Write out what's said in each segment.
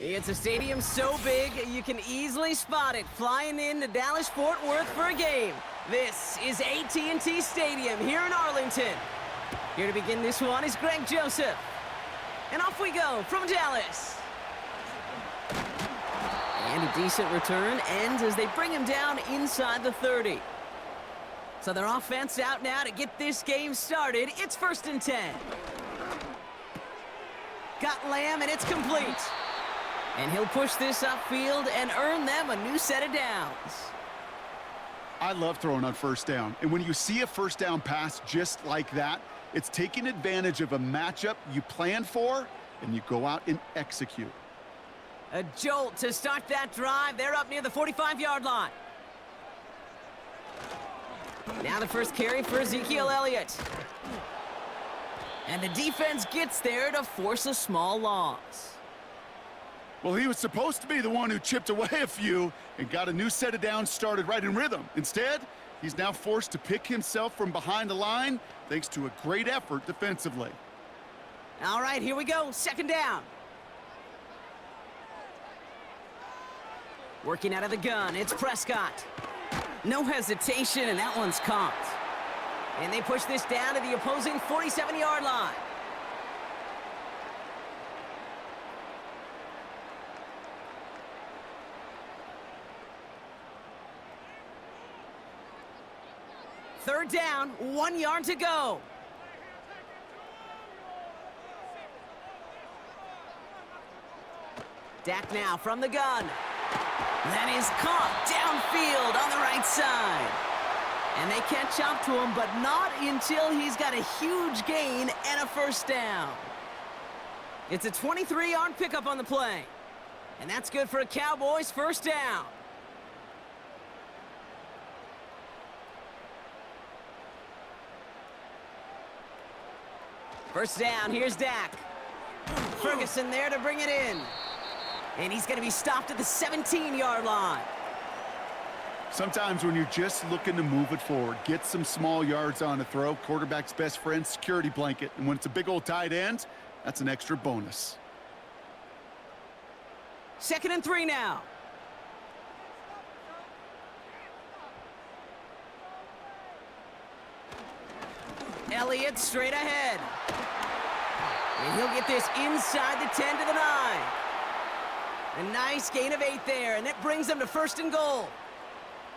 It's a stadium so big, you can easily spot it flying into Dallas-Fort Worth for a game. This is AT&T Stadium here in Arlington. Here to begin this one is Greg Joseph. And off we go from Dallas. And a decent return ends as they bring him down inside the 30. So their offense out now to get this game started. It's 1st and 10. Got Lamb, and it's complete. And he'll push this upfield and earn them a new set of downs. I love throwing on 1st down. And when you see a 1st down pass just like that, it's taking advantage of a matchup you plan for, and you go out and execute. A jolt to start that drive. They're up near the 45-yard line. Now the first carry for Ezekiel Elliott. And the defense gets there to force a small loss. Well, he was supposed to be the one who chipped away a few and got a new set of downs started right in rhythm. Instead, he's now forced to pick himself from behind the line thanks to a great effort defensively. All right, here we go. 2nd down. Working out of the gun, it's Prescott. No hesitation, and that one's caught. And they push this down to the opposing 47-yard line. Third down, 1 yard to go. Dak now from the gun. That is caught downfield on the right side. And they catch up to him, but not until he's got a huge gain and a 1st down. It's a 23-yard pickup on the play. And that's good for a Cowboys 1st down. First down, here's Dak. Ferguson there to bring it in. And he's going to be stopped at the 17-yard line. Sometimes when you're just looking to move it forward, get some small yards on a throw, quarterback's best friend, security blanket. And when it's a big old tight end, that's an extra bonus. 2nd and 3 now. Elliott straight ahead. And he'll get this inside the 10 to the 9. A nice gain of 8 there, and that brings them to 1st and goal.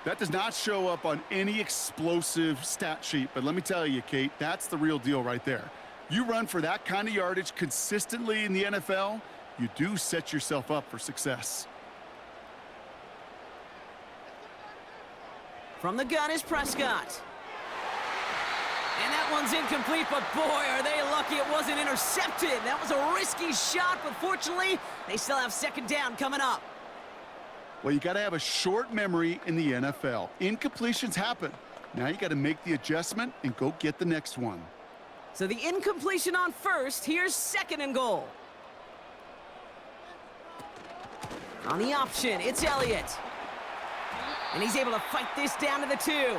That does not show up on any explosive stat sheet, but let me tell you, Kate, that's the real deal right there. You run for that kind of yardage consistently in the NFL, you do set yourself up for success. From the gun is Prescott. And that one's incomplete, but boy, are they lucky it wasn't intercepted. That was a risky shot, but fortunately, they still have 2nd down coming up. Well, you got to have a short memory in the NFL. Incompletions happen. Now you got to make the adjustment and go get the next one. So the incompletion on 1st, here's 2nd and goal. On the option, it's Elliott. And he's able to fight this down to the 2.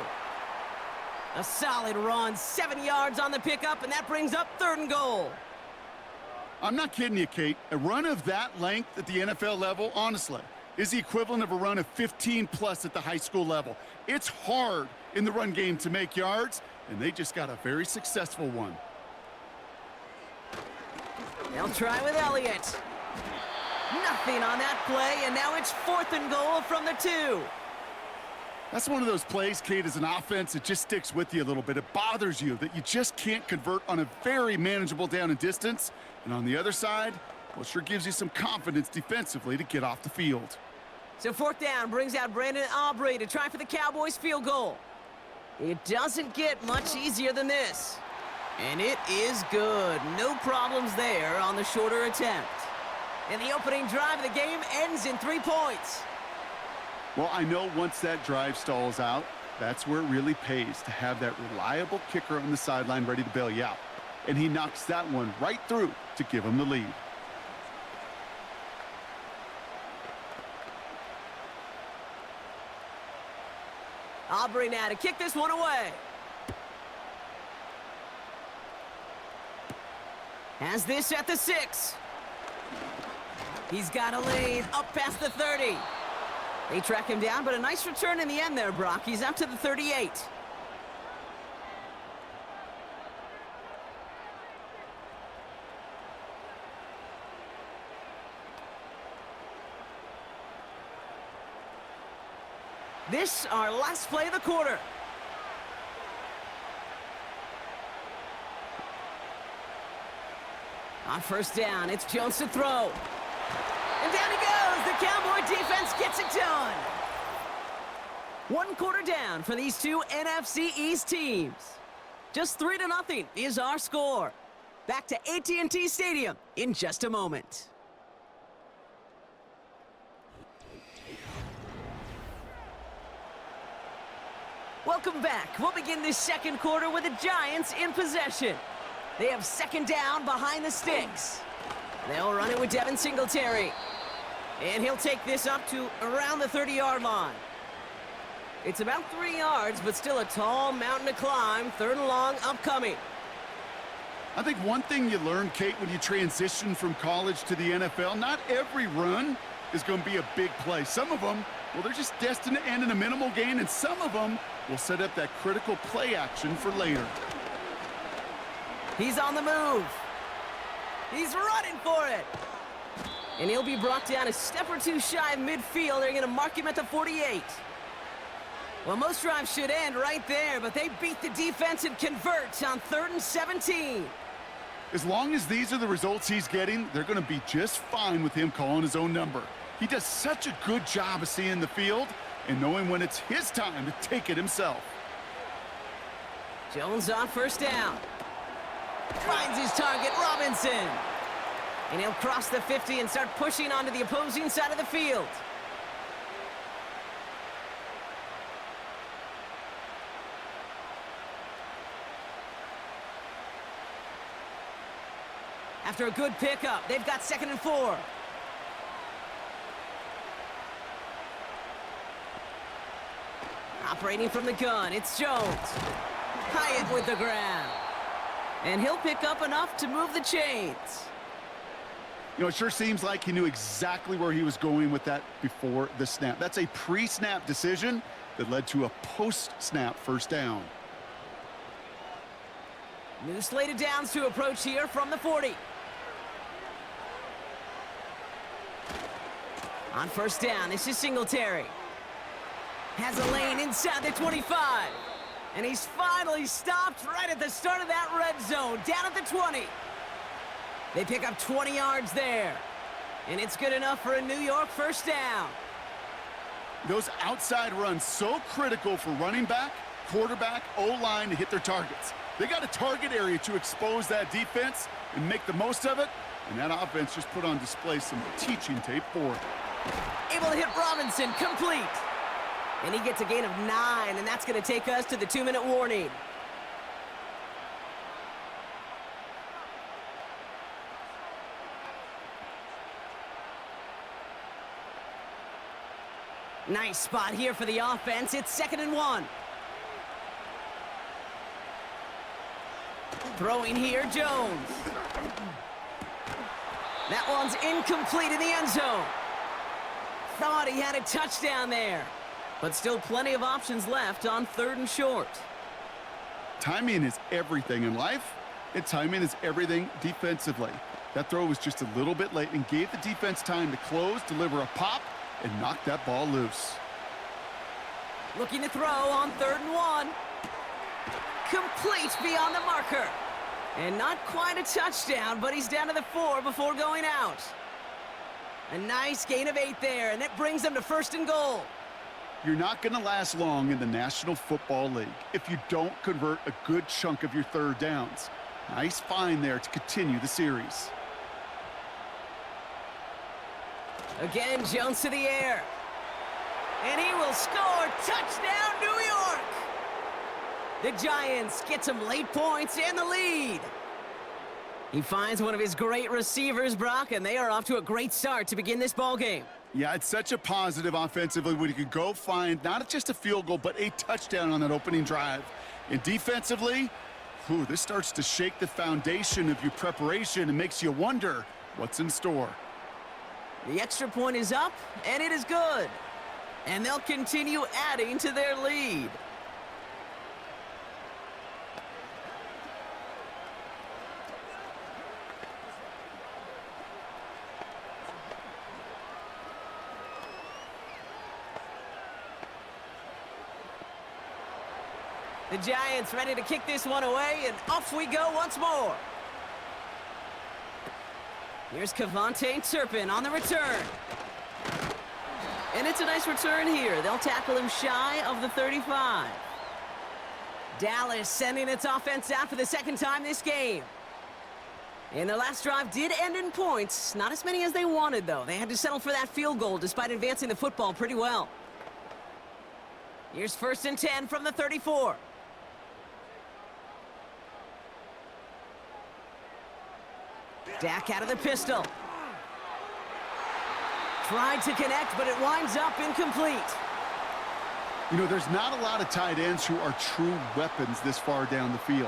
A solid run, 7 yards on the pickup, and that brings up 3rd and goal. I'm not kidding you, Kate. A run of that length at the NFL level, honestly, is the equivalent of a run of 15+ at the high school level. It's hard in the run game to make yards, and they just got a very successful one. They'll try with Elliott. Nothing on that play, and now it's 4th and goal from the 2. That's one of those plays, Kate, as an offense, it just sticks with you a little bit. It bothers you that you just can't convert on a very manageable down and distance. And on the other side, well, it sure gives you some confidence defensively to get off the field. So 4th down brings out Brandon Aubrey to try for the Cowboys field goal. It doesn't get much easier than this. And it is good. No problems there on the shorter attempt. And the opening drive of the game ends in 3 points. Well, I know once that drive stalls out, that's where it really pays to have that reliable kicker on the sideline ready to bail you out. And he knocks that one right through to give him the lead. Aubrey now to kick this one away. Has this at the 6. He's got a lead up past the 30. They track him down, but a nice return in the end there, Brock. He's up to the 38. This, our last play of the quarter. On first down, it's Jones to throw. And down he goes. The Cowboy defense gets it done. 1 quarter down for these two NFC East teams. Just 3-0 is our score. Back to AT&T Stadium in just a moment. Welcome back. We'll begin this second quarter with the Giants in possession. They have second down behind the sticks. They'll run it with Devin Singletary. And he'll take this up to around the 30-yard line. It's about 3 yards, but still a tall mountain to climb. 3rd and long upcoming. I think one thing you learn, Kate, when you transition from college to the NFL, not every run is going to be a big play. Some of them, well, they're just destined to end in a minimal gain, and some of them will set up that critical play action for later. He's on the move. He's running for it. And he'll be brought down a step or two shy of midfield. They're going to mark him at the 48. Well, most drives should end right there, but they beat the defense and convert on 3rd and 17. As long as these are the results he's getting, they're going to be just fine with him calling his own number. He does such a good job of seeing the field and knowing when it's his time to take it himself. Jones on first down. Finds his target, Robinson. And he'll cross the 50 and start pushing onto the opposing side of the field. After a good pickup, they've got 2nd and 4. Operating from the gun, it's Jones. Hyatt with the grab. And he'll pick up enough to move the chains. You know, it sure seems like he knew exactly where he was going with that before the snap. That's a pre-snap decision that led to a post-snap first down. New slate of downs to approach here from the 40. On first down, this is Singletary. Has a lane inside the 25. And he's finally stopped right at the start of that red zone, down at the 20. They pick up 20 yards there. And it's good enough for a New York first down. Those outside runs so critical for running back, quarterback, O-line to hit their targets. They got a target area to expose that defense and make the most of it. And that offense just put on display some teaching tape for it. Able to hit Robinson, complete. And he gets a gain of 9, and that's going to take us to the 2-minute warning. Nice spot here for the offense. It's 2nd and 1. Throwing here, Jones. That one's incomplete in the end zone. Thought he had a touchdown there. But still plenty of options left on 3rd and short. Timing is everything in life, and timing is everything defensively. That throw was just a little bit late and gave the defense time to close, deliver a pop, and knock that ball loose. Looking to throw on 3rd and 1. Complete beyond the marker. And not quite a touchdown, but he's down to the 4 before going out. A nice gain of 8 there, and that brings them to 1st and goal. You're not going to last long in the National Football League if you don't convert a good chunk of your 3rd downs. Nice find there to continue the series. Again, Jones to the air. And he will score. Touchdown, New York! The Giants get some late points and the lead. He finds one of his great receivers, Brock, and they are off to a great start to begin this ballgame. Yeah, it's such a positive offensively when you could go find not just a field goal, but a touchdown on that opening drive. And defensively, this starts to shake the foundation of your preparation and makes you wonder what's in store. The extra point is up, and it is good. And they'll continue adding to their lead. The Giants ready to kick this one away, and off we go once more. Here's Cavante Turpin on the return. And it's a nice return here. They'll tackle him shy of the 35. Dallas sending its offense out for the second time this game. And their last drive did end in points. Not as many as they wanted, though. They had to settle for that field goal despite advancing the football pretty well. Here's 1st and 10 from the 34. Dak out of the pistol. Tried to connect, but it winds up incomplete. You know, there's not a lot of tight ends who are true weapons this far down the field.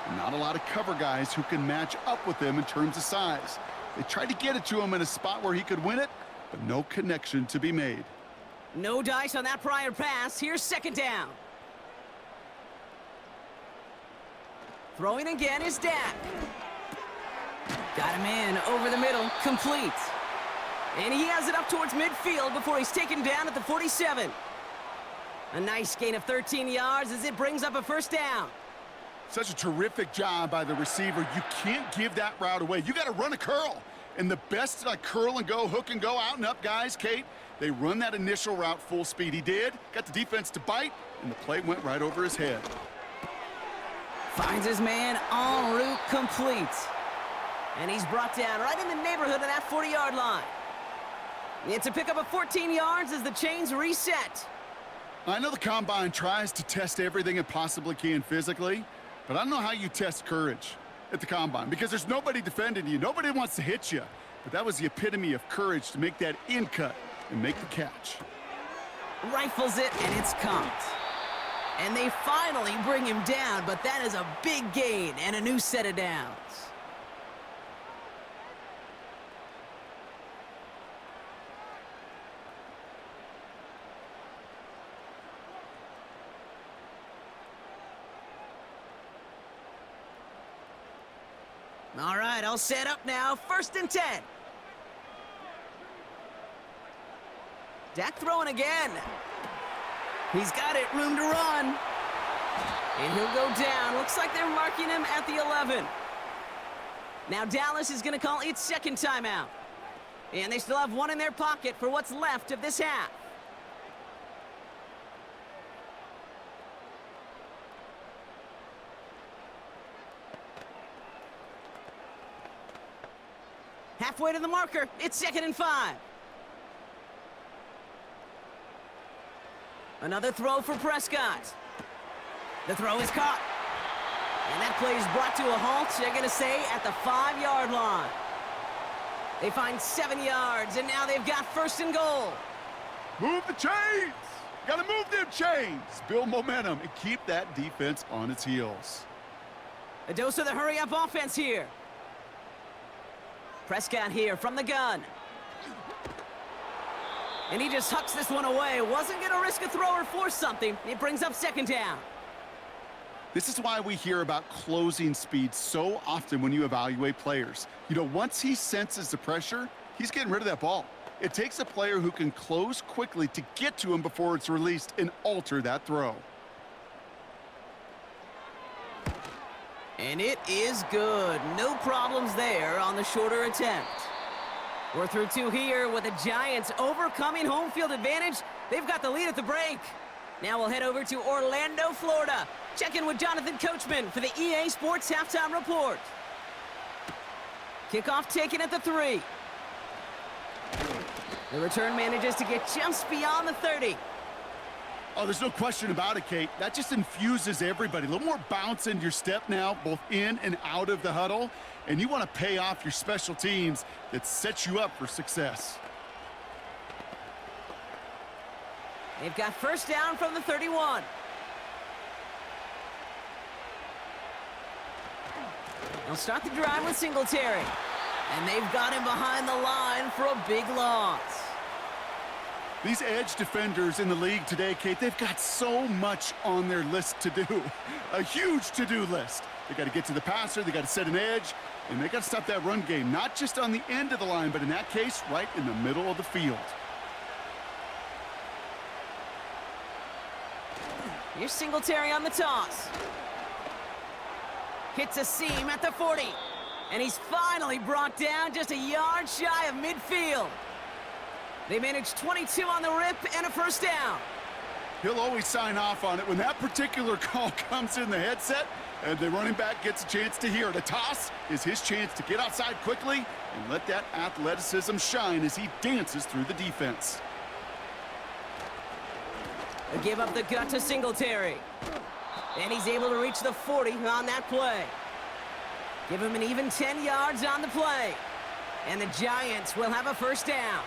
And not a lot of cover guys who can match up with them in terms of size. They tried to get it to him in a spot where he could win it, but no connection to be made. No dice on that prior pass. Here's 2nd down. Throwing again is Dak. Got him in over the middle, complete. And he has it up towards midfield before he's taken down at the 47. A nice gain of 13 yards as it brings up a 1st down. Such a terrific job by the receiver. You can't give that route away. You got to run a curl. And the best curl and go, hook and go, out and up guys, Kate, they run that initial route full speed. He did, got the defense to bite, and the play went right over his head. Finds his man en route, complete. And he's brought down right in the neighborhood of that 40-yard line. It's a pickup of 14 yards as the chains reset. I know the Combine tries to test everything it possibly can physically, but I don't know how you test courage at the Combine because there's nobody defending you. Nobody wants to hit you. But that was the epitome of courage to make that in cut and make the catch. Rifles it, and it's caught. And they finally bring him down, but that is a big gain and a new set of downs. All right, all set up now. 1st and 10. Dak throwing again. He's got it, room to run. And he'll go down. Looks like they're marking him at the 11. Now Dallas is going to call its 2nd timeout. And they still have one in their pocket for what's left of this half. Halfway to the marker, it's 2nd and 5. Another throw for Prescott. The throw is caught. And that play is brought to a halt, they're going to say, at the 5-yard line. They find 7 yards, and now they've got 1st and goal. Move the chains! Gotta move them chains! Build momentum and keep that defense on its heels. A dose of the hurry-up offense here. Prescott here from the gun. And he just hucks this one away. Wasn't going to risk a throw or force something. It brings up 2nd down. This is why we hear about closing speed so often when you evaluate players. You know, once he senses the pressure, he's getting rid of that ball. It takes a player who can close quickly to get to him before it's released and alter that throw. And it is good. No problems there on the shorter attempt. We're through 2 here with the Giants overcoming home field advantage. They've got the lead at the break. Now we'll head over to Orlando, Florida. Check in with Jonathan Coachman for the EA Sports Halftime Report. Kickoff taken at the 3. The return manages to get just beyond the 30. Oh, there's no question about it, Kate. That just infuses everybody. A little more bounce in your step now, both in and out of the huddle. And you want to pay off your special teams that sets you up for success. They've got 1st down from the 31. They'll start the drive with Singletary. And they've got him behind the line for a big loss. These edge defenders in the league today, Kate, they've got so much on their list to do. A huge to-do list. They got to get to the passer, they got to set an edge, and they got to stop that run game, not just on the end of the line, but in that case, right in the middle of the field. Here's Singletary on the toss. Hits a seam at the 40. And he's finally brought down just a yard shy of midfield. They managed 22 on the rip and a first down. He'll always sign off on it when that particular call comes in the headset and the running back gets a chance to hear it. A toss is his chance to get outside quickly and let that athleticism shine as he dances through the defense. They give up the gut to Singletary. And he's able to reach the 40 on that play. Give him an even 10 yards on the play. And the Giants will have a first down.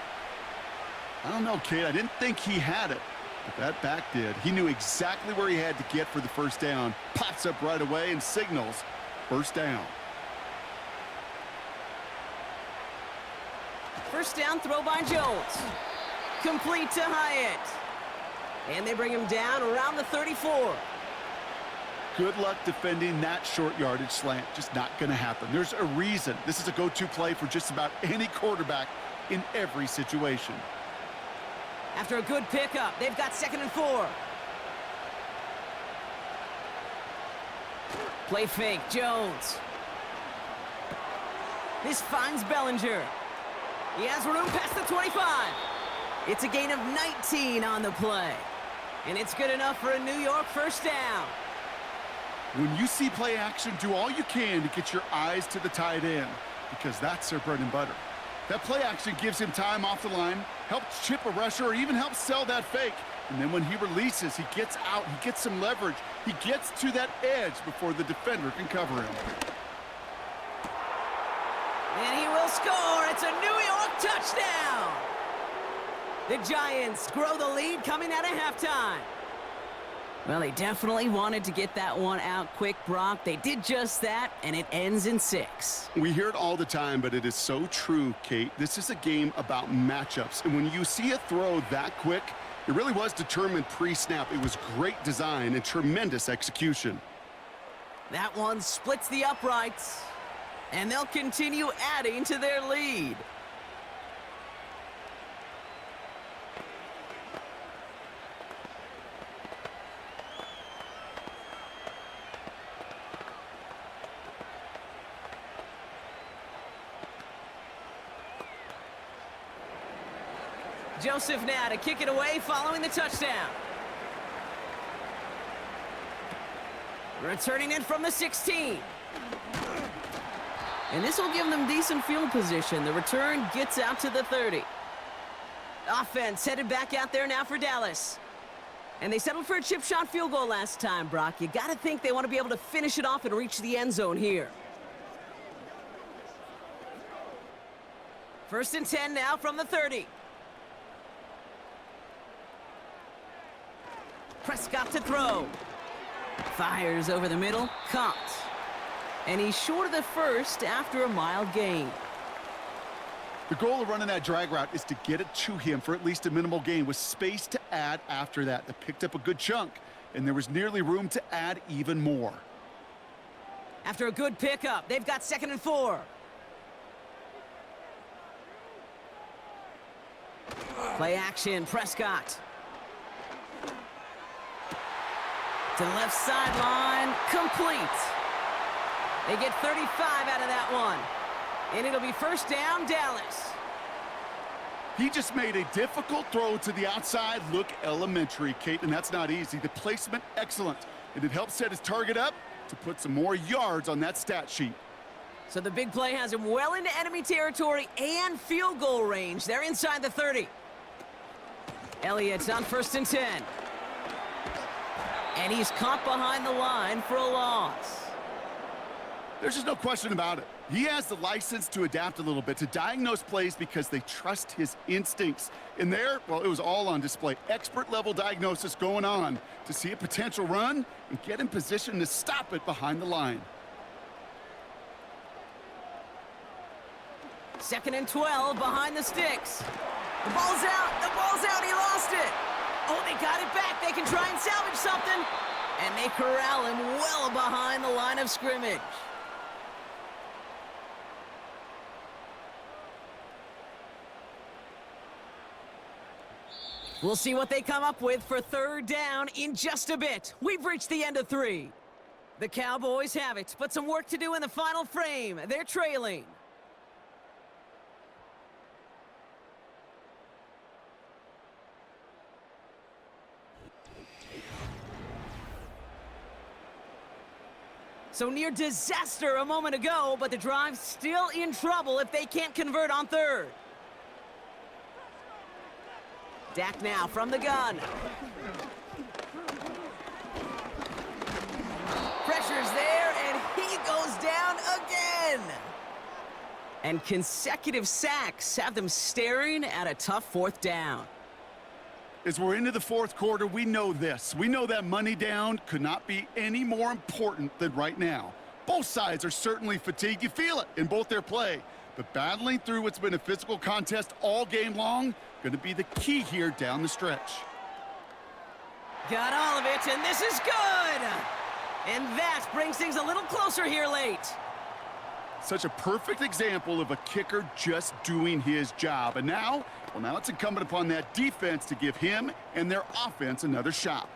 I don't know, Kate. I didn't think he had it, but that back did. He knew exactly where he had to get for the first down. Pops up right away and signals first down. First down throw by Jones. Complete to Hyatt. And they bring him down around the 34. Good luck defending that short yardage slant. Just not going to happen. There's a reason. This is a go-to play for just about any quarterback in every situation. After a good pickup, they've got 2nd and 4. Play fake, Jones. This finds Bellinger. He has room past the 25. It's a gain of 19 on the play. And it's good enough for a New York first down. When you see play action, do all you can to get your eyes to the tight end, because that's their bread and butter. That play action gives him time off the line, helps chip a rusher, or even helps sell that fake. And then when he releases, he gets out, he gets some leverage. He gets to that edge before the defender can cover him. And he will score. It's a New York touchdown. The Giants grow the lead coming out of halftime. Well, they definitely wanted to get that one out quick, Brock. They did just that, and it ends in 6. We hear it all the time, but it is so true, Kate. This is a game about matchups. And when you see a throw that quick, it really was determined pre-snap. It was great design and tremendous execution. That one splits the uprights, and they'll continue adding to their lead. Joseph now to kick it away following the touchdown. Returning it from the 16. And this will give them decent field position. The return gets out to the 30. Offense headed back out there now for Dallas. And they settled for a chip shot field goal last time, Brock. You got to think they want to be able to finish it off and reach the end zone here. 1st and 10 now from the 30. Prescott to throw. Fires over the middle. Caught. And he's short of the first after a mild gain. The goal of running that drag route is to get it to him for at least a minimal gain with space to add after that. They picked up a good chunk, and there was nearly room to add even more. After a good pickup, they've got 2nd and 4. Play action, Prescott. To the left sideline, complete. They get 35 out of that one. And it'll be first down, Dallas. He just made a difficult throw to the outside look elementary, Kate, and that's not easy. The placement, excellent. And it helps set his target up to put some more yards on that stat sheet. So the big play has him well into enemy territory and field goal range. They're inside the 30. Elliott's on 1st and 10. And he's caught behind the line for a loss. There's just no question about it. He has the license to adapt a little bit, to diagnose plays because they trust his instincts. And there, well, it was all on display. Expert-level diagnosis going on to see a potential run and get in position to stop it behind the line. 2nd and 12 behind the sticks. The ball's out. The ball's out. He lost it. Oh, they got it back. They can try and salvage something. And they corral him well behind the line of scrimmage. We'll see what they come up with for 3rd down in just a bit. We've reached the end of 3. The Cowboys have it, but some work to do in the final frame. They're trailing. So near disaster a moment ago, but the drive's still in trouble if they can't convert on 3rd. Dak now from the gun. Pressure's there, and he goes down again. And consecutive sacks have them staring at a tough 4th down. As we're into the 4th quarter, we know this. We know that money down could not be any more important than right now. Both sides are certainly fatigued. You feel it in both their play. But battling through what's been a physical contest all game long, going to be the key here down the stretch. Got all of it, and this is good! And that brings things a little closer here late. Such a perfect example of a kicker just doing his job. And now, well, now it's incumbent upon that defense to give him and their offense another shot.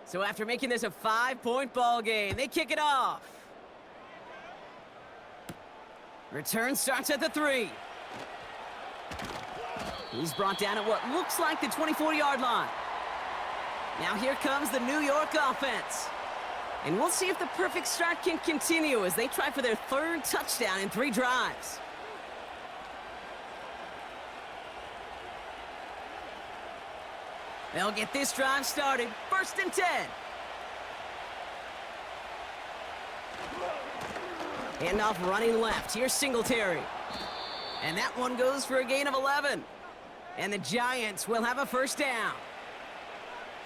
So after making this a 5-point ball game, they kick it off. Return starts at the 3. He's brought down at what looks like the 24-yard line. Now here comes the New York offense. And we'll see if the perfect start can continue as they try for their 3rd touchdown in 3 drives. They'll get this drive started. 1st and 10. Handoff running left. Here's Singletary. And that one goes for a gain of 11. And the Giants will have a 1st down.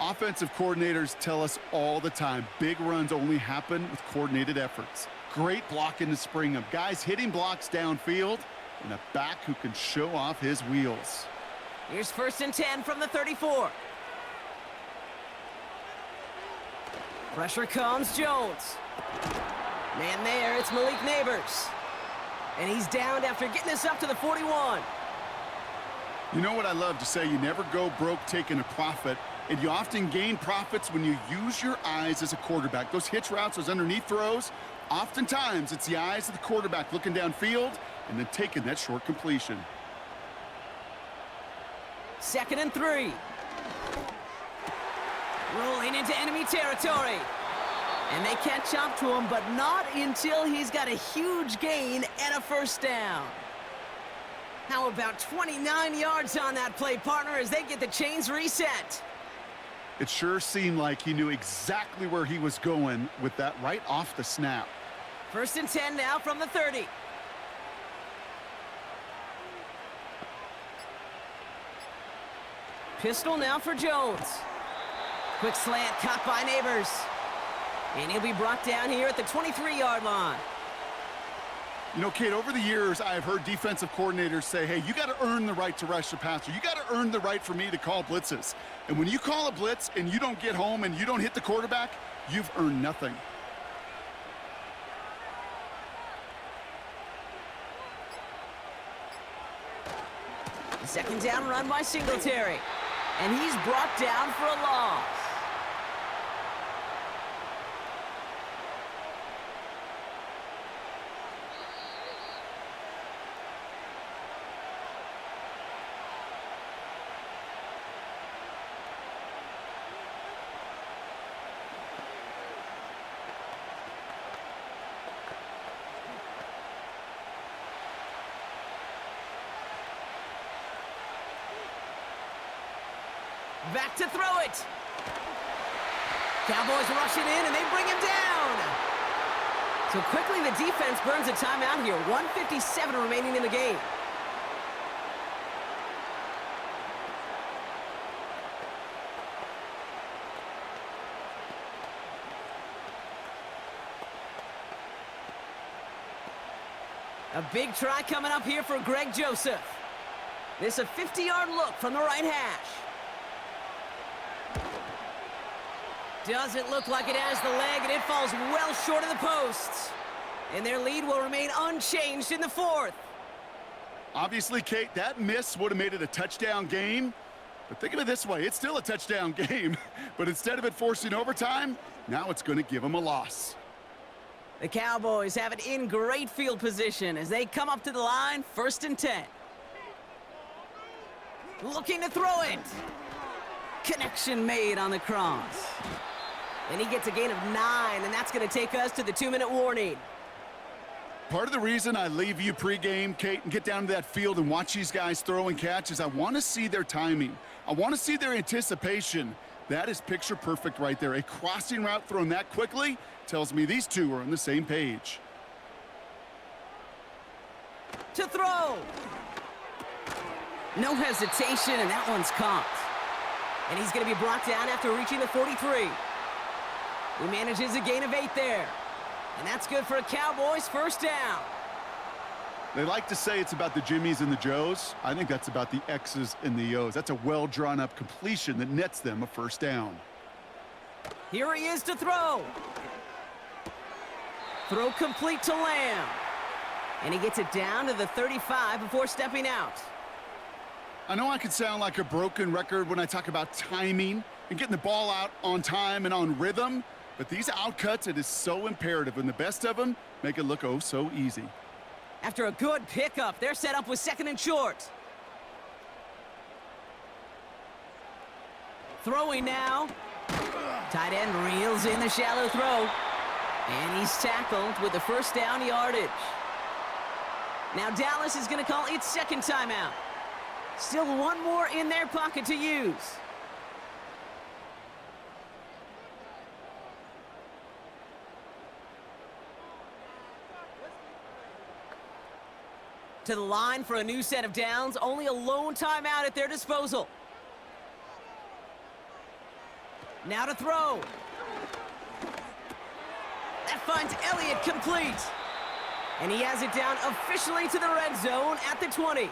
Offensive coordinators tell us all the time, big runs only happen with coordinated efforts. Great blocking to spring them. Guys hitting blocks downfield, and a back who can show off his wheels. Here's 1st and 10 from the 34. Pressure comes, Jones. Man there, it's Malik Neighbors. And he's downed after getting this up to the 41. You know what I love to say? You never go broke taking a profit, and you often gain profits when you use your eyes as a quarterback. Those hitch routes, those underneath throws, oftentimes it's the eyes of the quarterback looking downfield and then taking that short completion. 2nd and 3. Rolling into enemy territory. And they catch up to him, but not until he's got a huge gain and a 1st down. How about 29 yards on that play, partner, as they get the chains reset? It sure seemed like he knew exactly where he was going with that right off the snap. 1st and 10 now from the 30. Pistol now for Jones. Quick slant caught by Neighbors. And he'll be brought down here at the 23-yard line. You know, Kate, over the years, I've heard defensive coordinators say, hey, you got to earn the right to rush the passer. You got to earn the right for me to call blitzes. And when you call a blitz and you don't get home and you don't hit the quarterback, you've earned nothing. The 2nd down run by Singletary. And he's brought down for a loss. Back to throw it. Cowboys rushing in, and they bring him down. So quickly, the defense burns a timeout here. 1:57 remaining in the game. A big try coming up here for Greg Joseph. This a 50-yard look from the right hash. Doesn't look like it has the leg, and it falls well short of the posts. And their lead will remain unchanged in the fourth. Obviously, Kate, that miss would have made it a touchdown game. But think of it this way, it's still a touchdown game. But instead of it forcing overtime, now it's going to give them a loss. The Cowboys have it in great field position as they come up to the line, 1st and 10. Looking to throw it. Connection made on the cross. And he gets a gain of 9, and that's going to take us to the 2-minute warning. Part of the reason I leave you pregame, Kate, and get down to that field and watch these guys throw and catch is I want to see their timing. I want to see their anticipation. That is picture perfect right there. A crossing route thrown that quickly tells me these two are on the same page. To throw. No hesitation, and that one's caught. And he's going to be brought down after reaching the 43. He manages a gain of 8 there. And that's good for a Cowboys 1st down. They like to say it's about the Jimmies and the Joes. I think that's about the X's and the O's. That's a well-drawn-up completion that nets them a 1st down. Here he is to throw. Throw complete to Lamb. And he gets it down to the 35 before stepping out. I know I can sound like a broken record when I talk about timing and getting the ball out on time and on rhythm, but these outcuts, it is so imperative, and the best of them make it look oh so easy. After a good pickup, they're set up with 2nd and short. Throwing now. Tight end reels in the shallow throw. And he's tackled with the 1st down yardage. Now Dallas is going to call its 2nd timeout. Still one more in their pocket to use. To the line for a new set of downs. Only a lone timeout at their disposal. Now to throw. That finds Elliott complete. And he has it down officially to the red zone at the 20.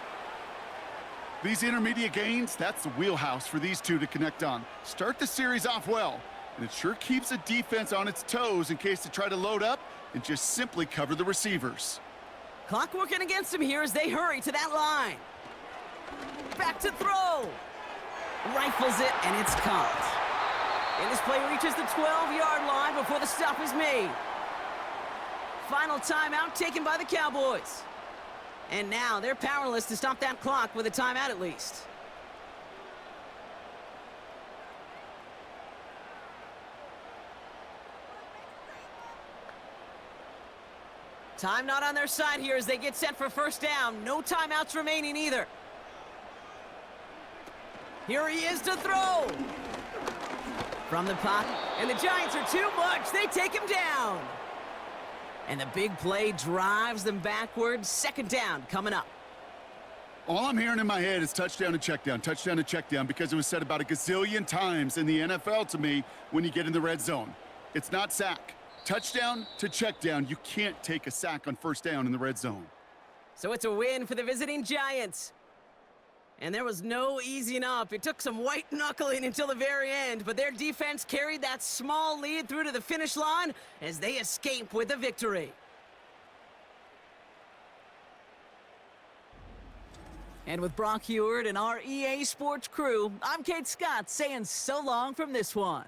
These intermediate gains, that's the wheelhouse for these two to connect on. Start the series off well, and it sure keeps the defense on its toes in case they try to load up and just simply cover the receivers. Clock working against him here as they hurry to that line. Back to throw. Rifles it, and it's caught. And this play reaches the 12-yard line before the stop is made. Final timeout taken by the Cowboys. And now they're powerless to stop that clock with a timeout at least. Time not on their side here as they get set for 1st down. No timeouts remaining either. Here he is to throw. From the pocket. And the Giants are too much. They take him down. And the big play drives them backwards. 2nd down coming up. All I'm hearing in my head is touchdown and check down, touchdown and check down, because it was said about a gazillion times in the NFL to me when you get in the red zone. It's not sack. Touchdown to check down. You can't take a sack on 1st down in the red zone. So it's a win for the visiting Giants. And there was no easing up. It took some white knuckling until the very end, but their defense carried that small lead through to the finish line as they escape with the victory. And with Brock Heward and our EA Sports crew, I'm Kate Scott saying so long from this one.